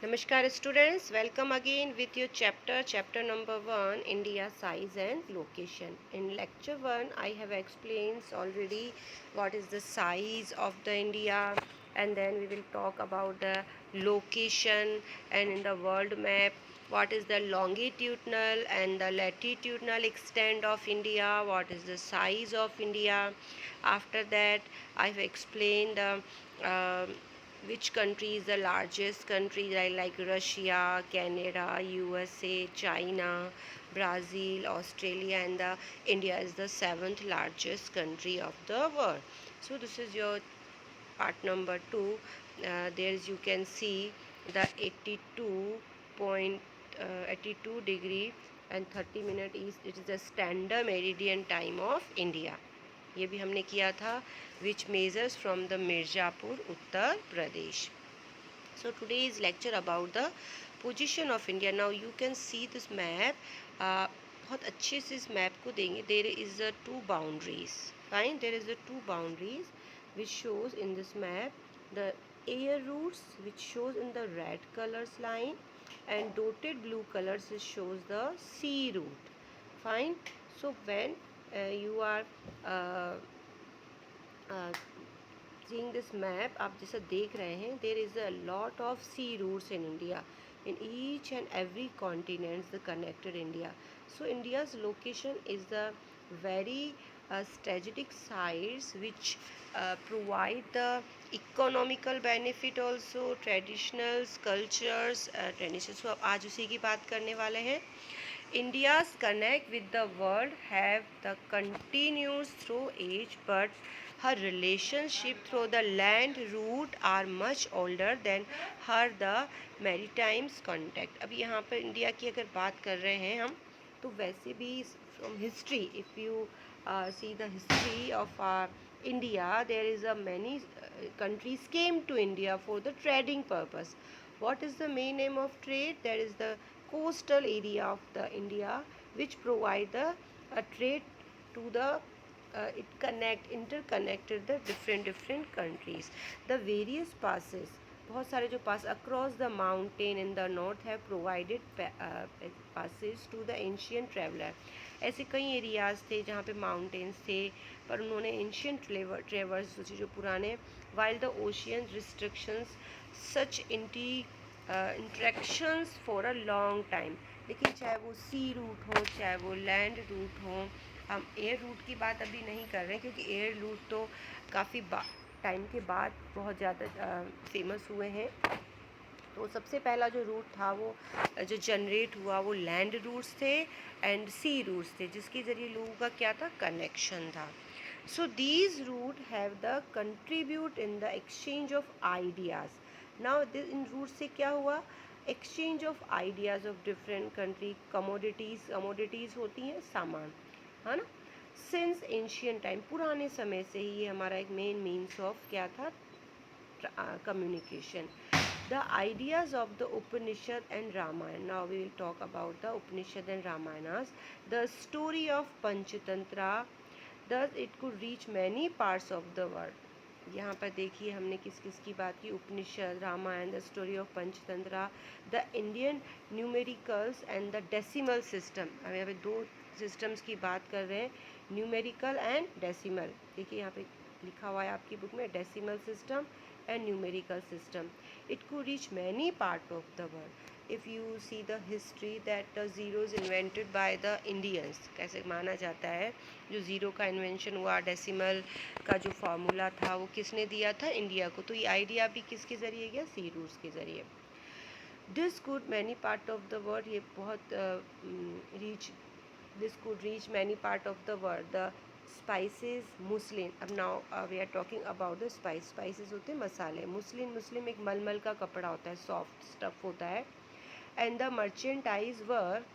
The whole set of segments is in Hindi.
Namaskar students, welcome again with your chapter number 1, India size and location. In lecture 1 I have explained already what is the size of the India, and then we will talk about the location, and in the world map what is the longitudinal and the latitudinal extent of India, what is the size of India. After that I have explained the which country is the largest country, like Russia, Canada, USA, China, Brazil, Australia, and India is the seventh largest country of the world. So this is your part number 2. There you can see the 82 degree and 30 minute is it is the standard meridian time of India. ये भी हमने किया था, which measures from the Mirzapur Uttar Pradesh. So today's lecture about the position of India. Now you can see this map. बहुत अच्छे से इस मैप को देंगे. There is a two boundaries. Fine. There is a two boundaries which shows in this map the air routes, which shows in the red colors line, and dotted blue colors shows the sea route. Fine. So when you are uh, uh, seeing this map, आप जैसा देख रहे हैं, there is a lot of sea routes in India. In each and every continent the connected India. So India's location is the very strategic sites which provide the economical benefit also, traditionals, cultures, traditions. So अब आज उसी की बात करने वाले हैं. India's connect with the world have the continuous through age, but her relationship through the land route are much older than her the maritime contact. अब यहाँ पर इंडिया की अगर बात कर रहे हैं हम, तो वैसे भी from history, if you see the history of India, there is a many countries came to India for the trading purpose. What is the main aim of trade? That is the coastal area of the India, which provide the trade to the interconnected the different countries. The various passes, बहुत सारे जो पास across the mountain in the north have provided passes to the ancient traveler. ऐसे कई एरियाज़ थे जहाँ पे माउंटेन्स थे, पर उन्होंने एंशियंट ट्रेवर्स जो पुराने, while the ocean restrictions such interactions for a long time. लेकिन चाहे वो सी रूट हो, चाहे वो लैंड रूट हो, हम एयर रूट की बात अभी नहीं कर रहे हैं, क्योंकि एयर रूट तो काफ़ी टाइम के बाद बहुत ज़्यादा फेमस हुए हैं. तो सबसे पहला जो रूट था वो जो जनरेट हुआ वो लैंड रूट्स थे एंड सी रूट्स थे, जिसके ज़रिए लोगों का क्या था, कनेक्शन था. So these route have the contribute in the exchange of ideas. Now इन रूट से क्या हुआ, exchange of ideas of different country. Commodities होती हैं, सामान, है ना. सिंस एंशियंट टाइम, पुराने समय से ही ये हमारा एक मेन मीन्स ऑफ क्या था, communication. The ideas of the Upanishad and Ramayana. Now we will talk about the Upanishad and Ramayanas. The story of Panchatantra, thus it could reach many parts of the world. यहाँ पर देखिए हमने किस किस की बात की, Upanishad, Ramayana, the story of Panchatantra, the Indian numericals and the decimal system. हम यहाँ पे दो सिस्टम्स की बात कर रहे हैं, न्यूमेरिकल एंड डेसिमल. देखिए यहाँ पे लिखा हुआ है आपकी बुक में, decimal system and numerical system. It could reach many parts of the world. If you see the history that the zeros invented by the Indians, कैसे माना जाता है जो ज़ीरो का इन्वेंशन हुआ, डेसिमल का जो फार्मूला था वो किसने दिया था, इंडिया को. तो ये आइडिया भी किसके ज़रिए गया, सी रूट्स के ज़रिए. This could many part of the world, ये बहुत this could reach many part of the world. The spices, मुस्लिम. अब now we are talking about the spices होते हैं मसाले. मुस्लिम एक मलमल का कपड़ा होता है, सॉफ्ट स्टफ होता है. And the merchandise were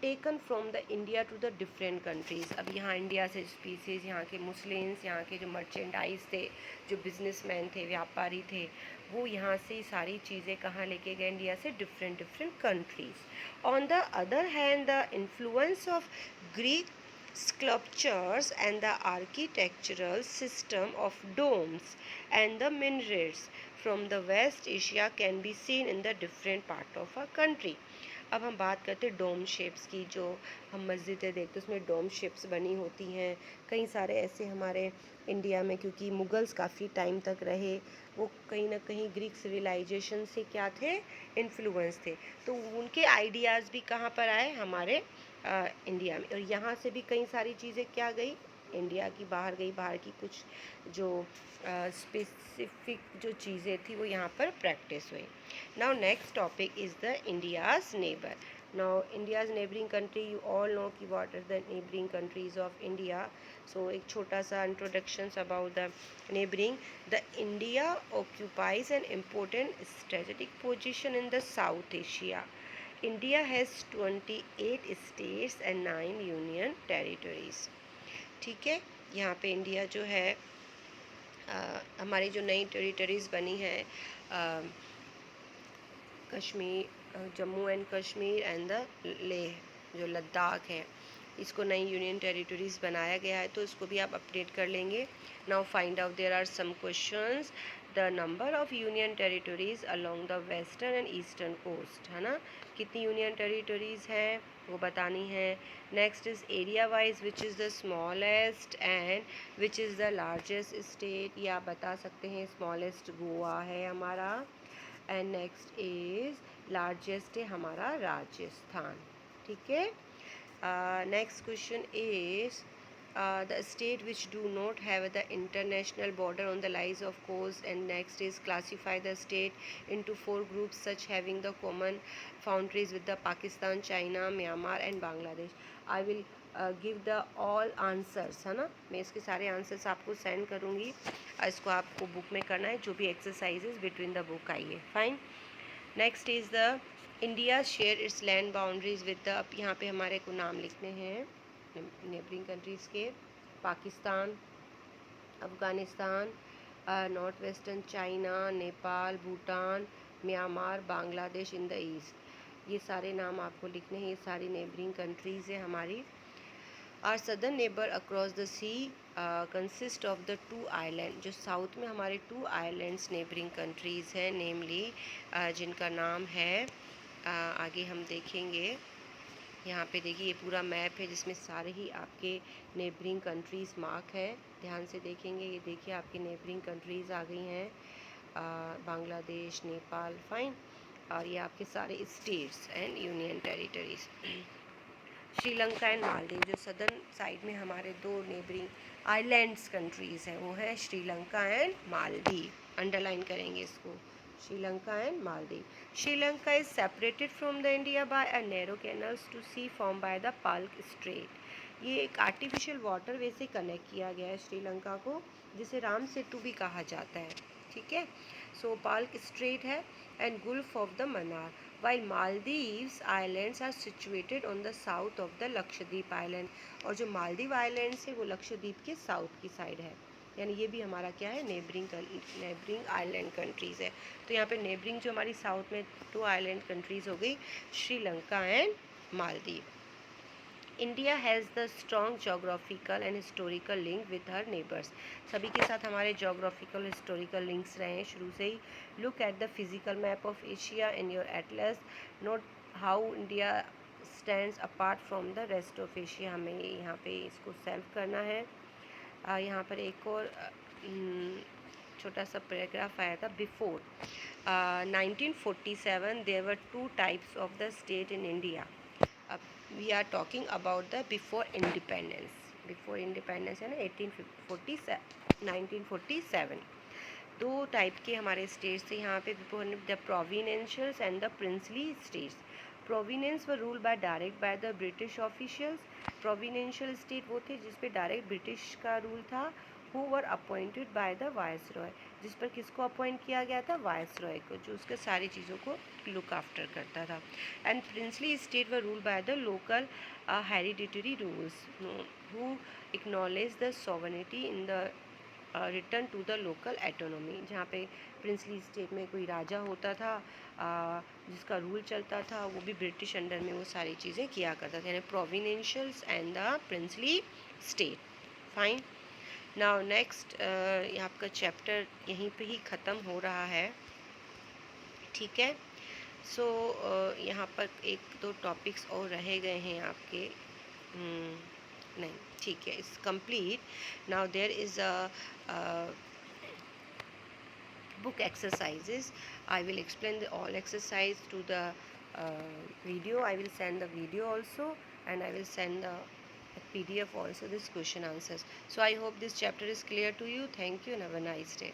taken from the India to the different countries. अब यहाँ इंडिया से स्पीसीज, यहाँ के मुस्लिम्स, यहाँ के जो मर्चेंटाइज थे, जो बिजनेसमैन थे, व्यापारी थे, वो यहाँ से सारी चीज़ें कहाँ लेके गए, इंडिया से different countries. On the other hand the influence of Greek sculptures and the architectural system of domes and the minarets from the West Asia can be seen in the different part of a country. अब हम बात करते हैं डोम शेप्स की। जो हम मस्जिदें देखते हैं उसमें डोम शेप्स बनी होती हैं। कई सारे ऐसे हमारे इंडिया में, क्योंकि मुगल्स काफ़ी टाइम तक रहे, वो कहीं ना कहीं ग्रीक सिविलाइजेशन से क्या थे, इन्फ्लुएंस थे, तो उनके आइडियाज़ भी कहाँ पर आए, हमारे इंडिया में। और यहाँ से भी कई सारी चीज़ें क्या गई, इंडिया की बाहर गई, बाहर की कुछ जो स्पेसिफिक जो चीज़ें थी वो यहाँ पर प्रैक्टिस हुई। Now next topic is the India's neighbour. Now India's neighbouring country, you all know कि what are the neighbouring countries of India. So एक छोटा सा introductions about the neighbouring. The India occupies an important strategic position in the South Asia. India has 28 states and 9 union territories। ठीक है, यहाँ पे इंडिया जो है हमारी जो नई टेरिटरीज़ बनी है, Kashmir, Jammu and Kashmir and the Leh, जो लद्दाख है, इसको नई यूनियन टेरिटरीज़ बनाया गया है, तो इसको भी आप अपडेट कर लेंगे। Now find out, there are some questions. The number of union territories along the western and eastern coast, है ना, कितनी यूनियन टेरिटरीज़ हैं वो बतानी है। Next is area wise which is the smallest and which is the largest state, ये आप बता सकते हैं। स्मॉलेस्ट गोवा है हमारा, एंड नेक्स्ट इज़ लार्जेस्ट है हमारा राजस्थान। ठीक है, next question is the state which do not have the international border on the lines of coast, and next is classify the state into 4 groups such having the common boundaries with the Pakistan, China, Myanmar and Bangladesh। I will give the all answers, है ना, मैं इसके सारे आंसर्स आपको सेंड करूँगी, इसको आपको बुक में करना है, जो भी एक्सरसाइजेज बिटवीन द बुक आई है। Fine, next is the India share its land boundaries with the, अब यहाँ पे हमारे को नाम लिखने हैं नेबरिंग कंट्रीज़ के। Pakistan, Afghanistan, north western China, Nepal, Bhutan, Myanmar, Bangladesh in the east, ये सारे नाम आपको लिखने हैं। ये सारी नेबरिंग कंट्रीज़ है हमारी। Our southern neighbour across the sea consist of the 2 island, जो साउथ में हमारे 2 आइलैंड्स नेबरिंग कंट्रीज़ हैं, नेमली जिनका नाम है, आगे हम देखेंगे। यहाँ पे देखिए ये पूरा मैप है जिसमें सारे ही आपके नेबरिंग कंट्रीज़ मार्क है, ध्यान से देखेंगे। ये देखिए आपकी नेबरिंग कंट्रीज़ आ गई हैं, बांग्लादेश, नेपाल, फाइन, और ये आपके सारे states and union territories. Sri Lanka and Maldives, जो सदर्न साइड में हमारे 2 नेबरिंग आइलैंड्स कंट्रीज़ हैं, वो है श्रीलंका एंड मालदीव, अंडरलाइन करेंगे इसको, Sri Lanka and Maldives. Sri Lanka is separated from the India by a narrow canals to sea form by the Palk strait. ये एक आर्टिफिशियल वाटरवे से कनेक्ट किया गया है श्रीलंका को, जिसे राम सेतु भी कहा जाता है। ठीक है, सो पाल्क स्ट्रेट है and Gulf of the Mannar, while Maldives islands are situated on the south of the Lakshadweep island, और जो मालदीव आइलैंड्स है वो लक्षद्वीप के साउथ की साइड है, यानी ये भी हमारा क्या है, नेबरिंग आइलैंड कंट्रीज़ है। तो यहाँ पे नेबरिंग जो हमारी साउथ में 2 आइलैंड कंट्रीज़ हो गई, Sri Lanka and Maldives. India has the strong geographical and historical link with her neighbours, सभी के साथ हमारे जोग्राफिकल हिस्टोरिकल लिंक्स रहे हैं शुरू से ही। Look at the physical map of Asia in your atlas, note how India stands apart from the rest of Asia, हमें यहाँ पे इसको सेल्फ करना है। यहाँ पर एक और छोटा सा पैराग्राफ आया था, before 1947 there were 2 types of the state in India. अब we are talking about the before independence है ना, 1947 2 टाइप के हमारे स्टेट्स थे यहाँ पे before, the provincials and the princely states. Provinces were rule by direct by the British officials, provincial state वो थे जिस पे डायरेक्ट ब्रिटिश का रूल था। Who were appointed by the viceroy, जिस पर किसको अपॉइंट किया गया था, वायसरॉय को, जो उसके सारी चीज़ों को लुक आफ्टर करता था। And princely state were rule by the local hereditary rules who acknowledge the sovereignty in the return to the local autonomy, जहाँ पे प्रिंसली स्टेट में कोई राजा होता था जिसका रूल चलता था, वो भी ब्रिटिश अंडर में वो सारी चीज़ें किया करता था, यानी provincials and the princely state. Fine. Now next आपका चैप्टर यहीं पे ही ख़त्म हो रहा है, ठीक है। सो यहाँ पर एक दो टॉपिक्स और रह गए हैं आपके, नहीं ठीक है, it's complete. Now there is a book exercises. I will explain the all exercise to the video. I will send the video also, and I will send the PDF also, this question answers. So I hope this chapter is clear to you. Thank you and have a nice day.